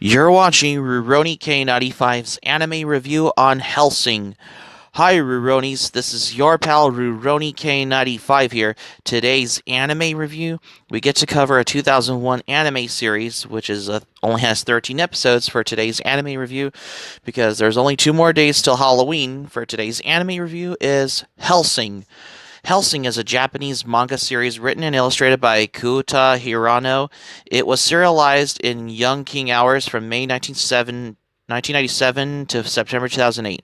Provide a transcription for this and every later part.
You're watching Rurouni K95's anime review on Hellsing. Hi Ruronis, this is your pal Rurouni K95 here. Today's anime review, we get to cover a 2001 anime series, which only has 13 episodes for today's anime review, because there's only 2 more days till Halloween. For today's anime review is Hellsing. Hellsing is a Japanese manga series written and illustrated by Kouta Hirano. It was serialized in Young King Hours from May 1997 to September 2008.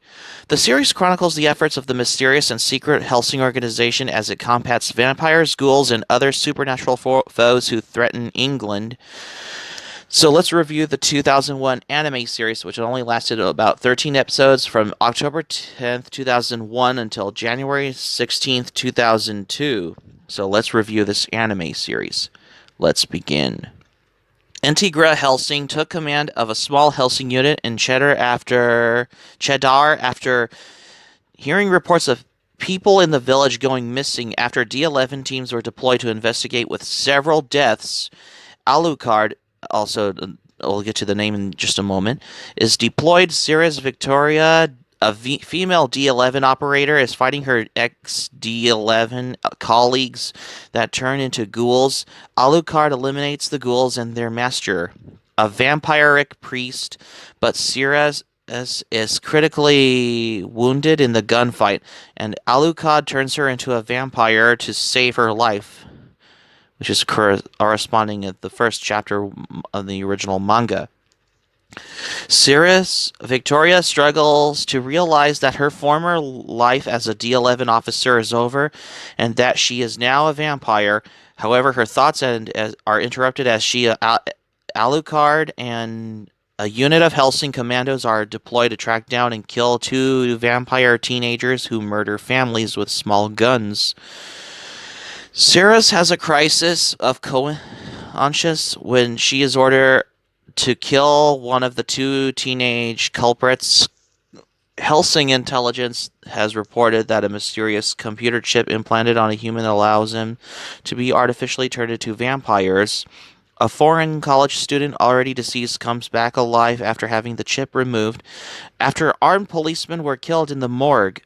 The series chronicles the efforts of the mysterious and secret Hellsing organization as it combats vampires, ghouls, and other supernatural foes who threaten England. So let's review the 2001 anime series, which only lasted about 13 episodes from October 10th, 2001 until January 16th, 2002. So let's review this anime series. Let's begin. Integra Hellsing took command of a small Hellsing unit in Cheddar after hearing reports of people in the village going missing after D11 teams were deployed to investigate with several deaths. Alucard, also, we'll get to the name in just a moment, is deployed. Cirrus Victoria, a female D11 operator, is fighting her ex-D11 colleagues that turn into ghouls. Alucard eliminates the ghouls and their master, a vampiric priest, but Cirrus is critically wounded in the gunfight, and Alucard turns her into a vampire to save her life, which is corresponding at the first chapter of the original manga. Cirrus Victoria struggles to realize that her former life as a D11 officer is over and that she is now a vampire. However, her thoughts are interrupted as Alucard and a unit of Hellsing commandos are deployed to track down and kill two vampire teenagers who murder families with small guns. Cirrus has a crisis of conscience when she is ordered to kill one of the two teenage culprits. Hellsing intelligence has reported that a mysterious computer chip implanted on a human allows him to be artificially turned into vampires. A foreign college student already deceased comes back alive after having the chip removed. After armed policemen were killed in the morgue,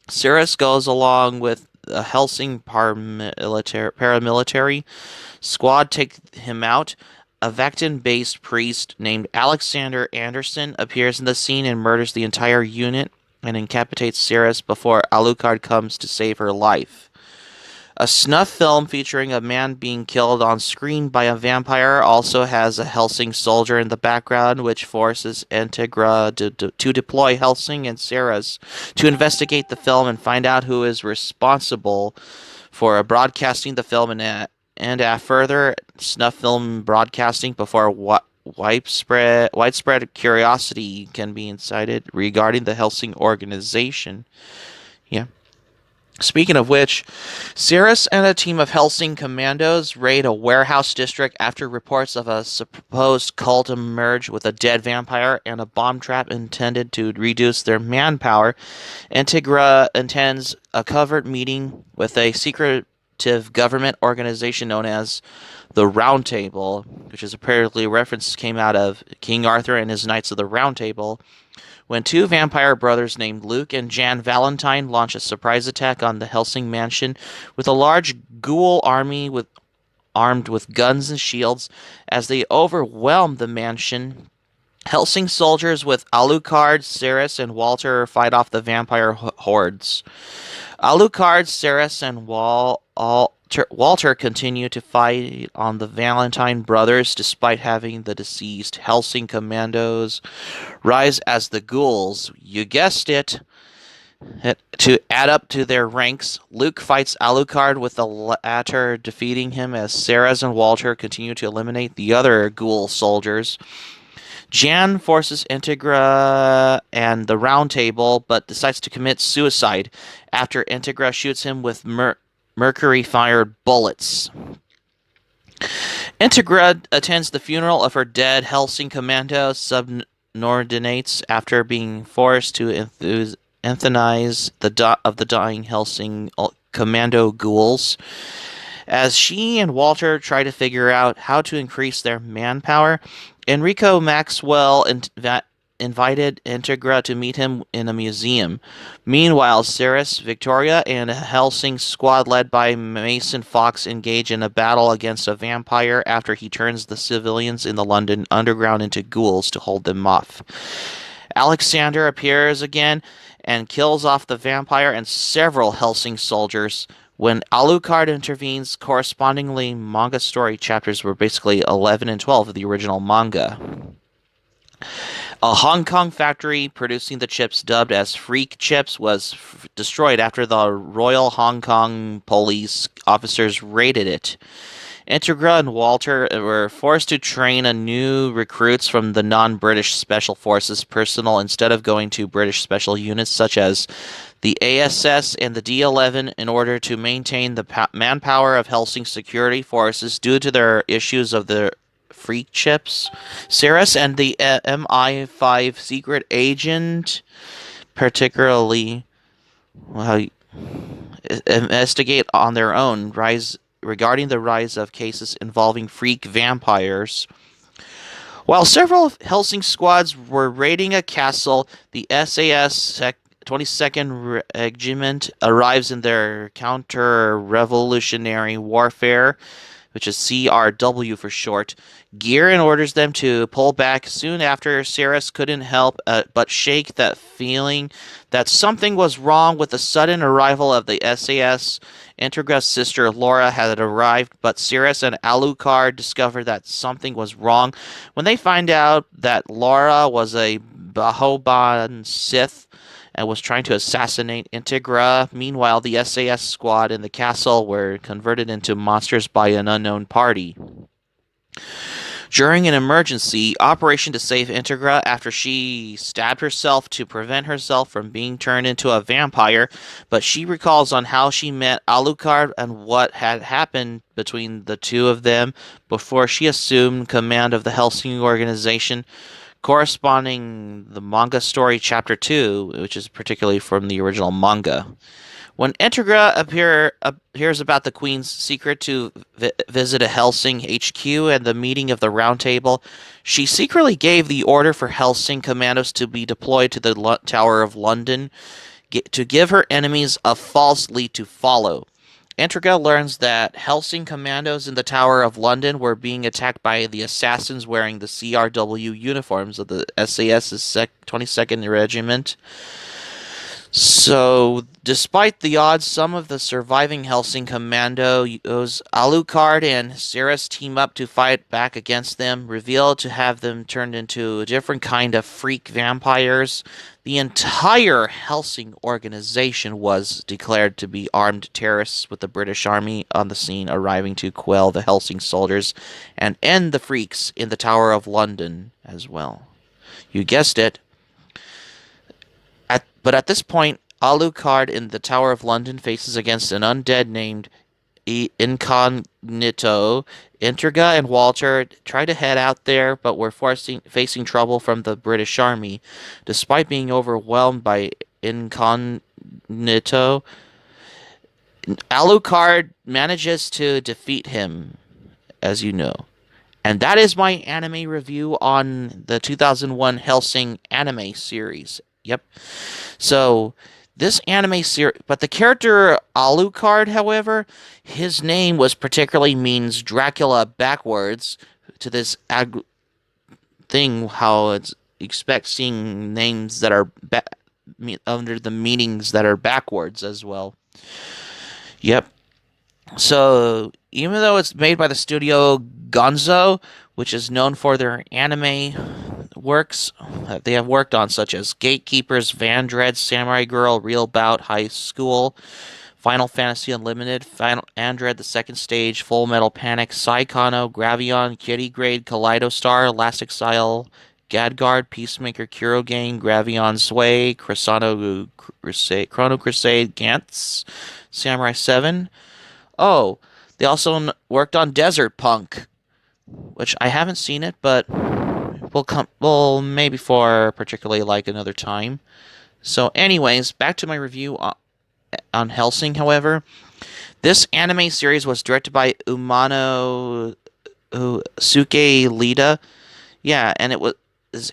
Cirrus goes along with a Hellsing paramilitary squad take him out. A Vectin-based priest named Alexander Anderson appears in the scene and murders the entire unit and incapacitates Cirrus before Alucard comes to save her life. A snuff film featuring a man being killed on screen by a vampire also has a Hellsing soldier in the background, which forces Integra to deploy Hellsing and Cirrus to investigate the film and find out who is responsible for broadcasting the film and further snuff film broadcasting before widespread curiosity can be incited regarding the Hellsing organization. Yeah. Speaking of which, Cirrus and a team of Hellsing commandos raid a warehouse district after reports of a supposed cult emerge with a dead vampire and a bomb trap intended to reduce their manpower. Integra attends a covert meeting with a secretive government organization known as the Round Table, which is apparently a reference came out of King Arthur and his Knights of the Round Table, when two vampire brothers named Luke and Jan Valentine launch a surprise attack on the Hellsing mansion with a large ghoul army armed with guns and shields. As they overwhelm the mansion, Hellsing soldiers with Alucard, Cirrus, and Walter fight off the vampire hordes. Alucard, Cirrus, and Walter continue to fight on the Valentine brothers despite having the deceased Hellsing commandos rise as the ghouls. You guessed it. To add up to their ranks, Luke fights Alucard with the latter defeating him as Cirrus and Walter continue to eliminate the other ghoul soldiers. Jan forces Integra and the Round Table, but decides to commit suicide after Integra shoots him with mercury-fired bullets. Integra attends the funeral of her dead Hellsing commando subordinates after being forced to euthanize the dying Hellsing commando ghouls. As she and Walter try to figure out how to increase their manpower, Enrico Maxwell invited Integra to meet him in a museum. Meanwhile, Cirrus, Victoria, and a Hellsing squad led by Mason Fox engage in a battle against a vampire after he turns the civilians in the London underground into ghouls to hold them off. Alexander appears again and kills off the vampire and several Hellsing soldiers. When Alucard intervenes, correspondingly, manga story chapters were basically 11 and 12 of the original manga. A Hong Kong factory producing the chips dubbed as Freak Chips was destroyed after the Royal Hong Kong police officers raided it. Integra and Walter were forced to train a new recruits from the non-British Special Forces personnel instead of going to British special units such as the ASS and the D11 in order to maintain the manpower of Hellsing security forces due to their issues of the freak chips. Cirrus and the MI5 secret agent particularly well, investigate on their own rise regarding the rise of cases involving freak vampires. While several Helsing squads were raiding a castle, the SAS 22nd Regiment arrives in their counter-revolutionary warfare, which is CRW for short, gear and orders them to pull back. Soon after, Cirrus couldn't help but shake that feeling that something was wrong with the sudden arrival of the SAS. Integra's sister Laura had arrived, but Cirrus and Alucard discovered that something was wrong when they find out that Laura was a Bahoban Sith and was trying to assassinate Integra. Meanwhile, the SAS squad in the castle were converted into monsters by an unknown party. During an emergency operation to save Integra after she stabbed herself to prevent herself from being turned into a vampire, but she recalls on how she met Alucard and what had happened between the two of them before she assumed command of the Hellsing organization, corresponding the manga story chapter 2, which is particularly from the original manga. When Integra hears about the Queen's secret to visit a Hellsing HQ and the meeting of the Round Table, she secretly gave the order for Hellsing commandos to be deployed to the Tower of London to give her enemies a false lead to follow. Integra learns that Hellsing commandos in the Tower of London were being attacked by the assassins wearing the CRW uniforms of the SAS's 22nd Regiment. So, despite the odds, some of the surviving Hellsing commandos, Alucard and Cirrus team up to fight back against them, revealed to have them turned into a different kind of freak vampires. The entire Hellsing organization was declared to be armed terrorists, with the British Army on the scene arriving to quell the Hellsing soldiers and end the freaks in the Tower of London as well. You guessed it. But at this point, Alucard in the Tower of London faces against an undead named Incognito. Integra and Walter try to head out there, but were facing trouble from the British Army. Despite being overwhelmed by Incognito, Alucard manages to defeat him, as you know. And that is my anime review on the 2001 Hellsing anime series. Yep. So, this anime series, but the character Alucard, however, his name was particularly means Dracula backwards to this thing, how it's expect seeing names that are under the meanings that are backwards as well. Yep. So, even though it's made by the studio Gonzo, which is known for their anime works that they have worked on, such as Gatekeepers, Vandred, Samurai Girl, Real Bout, High School, Final Fantasy Unlimited, Final Andred, The Second Stage, Full Metal Panic, Saikano, Gravion, Kitty Grade, Kaleido Star, Elastic Style, Gadgard, Peacemaker, Kurogane, Gravion Sway, Chrono Crusade, Gantz, Samurai 7. Oh, they also worked on Desert Punk, which I haven't seen it, but we'll maybe for particularly like another time. So anyways, back to my review on Hellsing, however. This anime series was directed by Umano Suke Lida. Yeah, and it was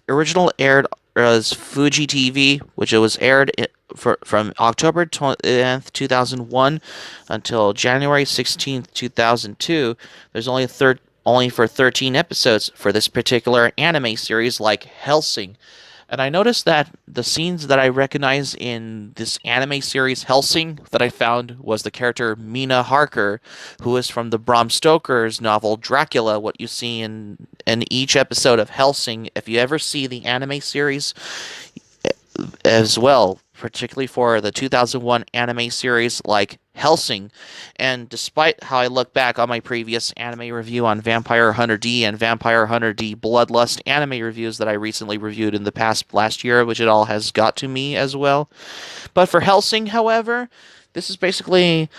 original aired as Fuji TV, which it was aired from October 20th, 2001 until January 16th, 2002. There's only for 13 episodes for this particular anime series like Hellsing. And I noticed that the scenes that I recognize in this anime series Hellsing that I found was the character Mina Harker, who is from the Bram Stoker's novel Dracula, what you see in each episode of Hellsing. If you ever see the anime series as well, particularly for the 2001 anime series like Hellsing. And despite how I look back on my previous anime review on Vampire Hunter D and Vampire Hunter D Bloodlust anime reviews that I recently reviewed in the past last year, which it all has got to me as well. But for Hellsing, however, this is basically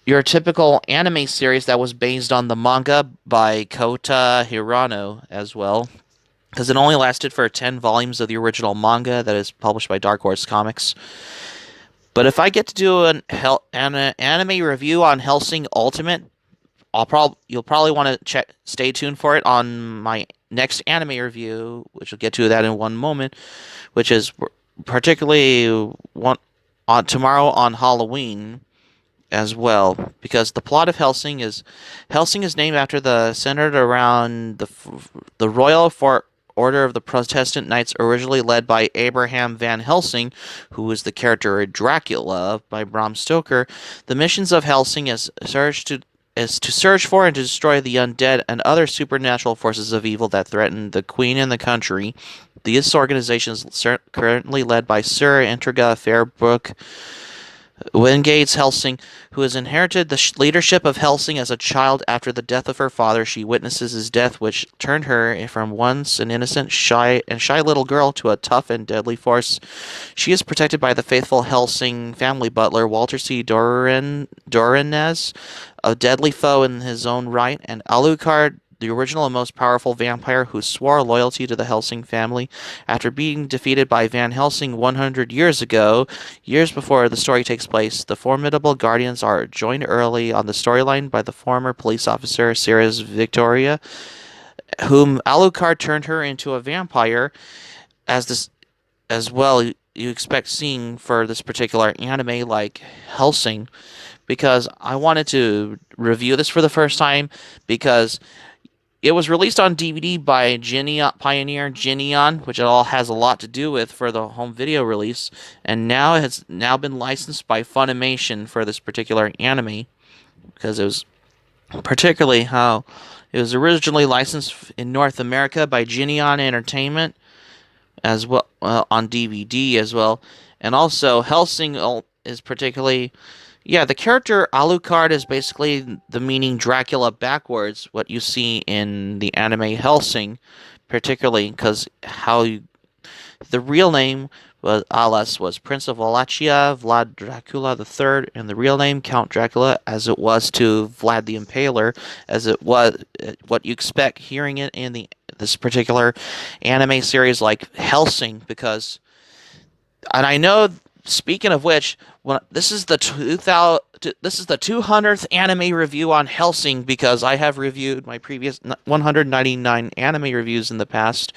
your typical anime series that was based on the manga by Kota Hirano as well, because it only lasted for 10 volumes of the original manga that is published by Dark Horse Comics. But if I get to do an anime review on Hellsing Ultimate, you'll probably want to stay tuned for it on my next anime review, which we'll get to that in one moment, which is particularly on tomorrow on Halloween as well, because the plot of Hellsing is named after centered around the Royal Order of the Protestant Knights, originally led by Abraham Van Helsing, who was the character in Dracula by Bram Stoker. The missions of Hellsing is to search for and to destroy the undead and other supernatural forces of evil that threaten the Queen and the country. This organization is currently led by Sir Intriga Fairbrook Wingates Hellsing, who has inherited the leadership of Hellsing as a child after the death of her father. She witnesses his death, which turned her from once an innocent, shy little girl to a tough and deadly force. She is protected by the faithful Hellsing family butler, Walter C. Dorenez, a deadly foe in his own right, and Alucard, the original and most powerful vampire who swore loyalty to the Hellsing family. After being defeated by Van Helsing 100 years ago, years before the story takes place, the formidable Guardians are joined early on the storyline by the former police officer Ceres Victoria, whom Alucard turned her into a vampire, as well you expect seeing for this particular anime like Hellsing, because I wanted to review this for the first time because it was released on DVD by Pioneer Geneon, which it all has a lot to do with for the home video release, and now it has been licensed by Funimation for this particular anime, because it was particularly how it was originally licensed in North America by Geneon Entertainment as well, on DVD as well, and also Hellsing is particularly. Yeah, the character Alucard is basically the meaning Dracula backwards, what you see in the anime Hellsing, particularly because the real name was Prince of Wallachia, Vlad Dracula III, and the real name Count Dracula, as it was to Vlad the Impaler, as it was what you expect hearing it in this particular anime series like Hellsing, because, and I know. Speaking of which, this is the 200th anime review on Hellsing, because I have reviewed my previous 199 anime reviews in the past,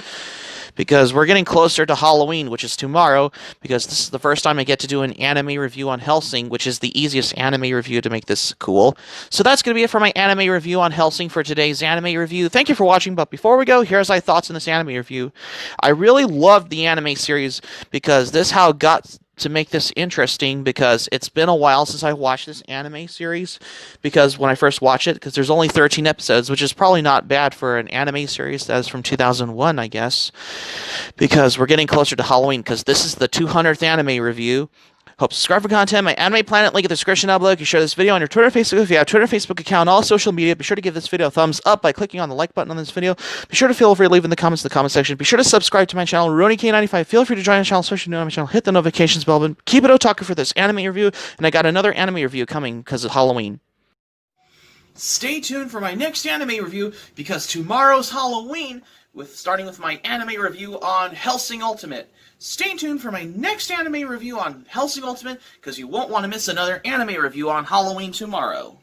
because we're getting closer to Halloween, which is tomorrow, because this is the first time I get to do an anime review on Hellsing, which is the easiest anime review to make this cool. So that's going to be it for my anime review on Hellsing for today's anime review. Thank you for watching, but before we go, here's my thoughts on this anime review. I really loved the anime series, because this how it got to make this interesting, because it's been a while since I watched this anime series, because when I first watched it, because there's only 13 episodes, which is probably not bad for an anime series that is from 2001, I guess, because we're getting closer to Halloween, because this is the 200th anime review. Hope subscribe for content. My Anime Planet link in the description down below. You can share this video on your Twitter, Facebook. If you have Twitter, Facebook account, all social media, be sure to give this video a thumbs up by clicking on the like button on this video. Be sure to feel free to leave in the comments in the comment section. Be sure to subscribe to my channel, RoniK95. Feel free to join the channel, especially new on my channel. Hit the notifications bell button. Keep it otaku for this anime review, and I got another anime review coming because of Halloween. Stay tuned for my next anime review, because tomorrow's Halloween, starting with my anime review on Hellsing Ultimate. Stay tuned for my next anime review on Hellsing Ultimate, because you won't want to miss another anime review on Halloween tomorrow.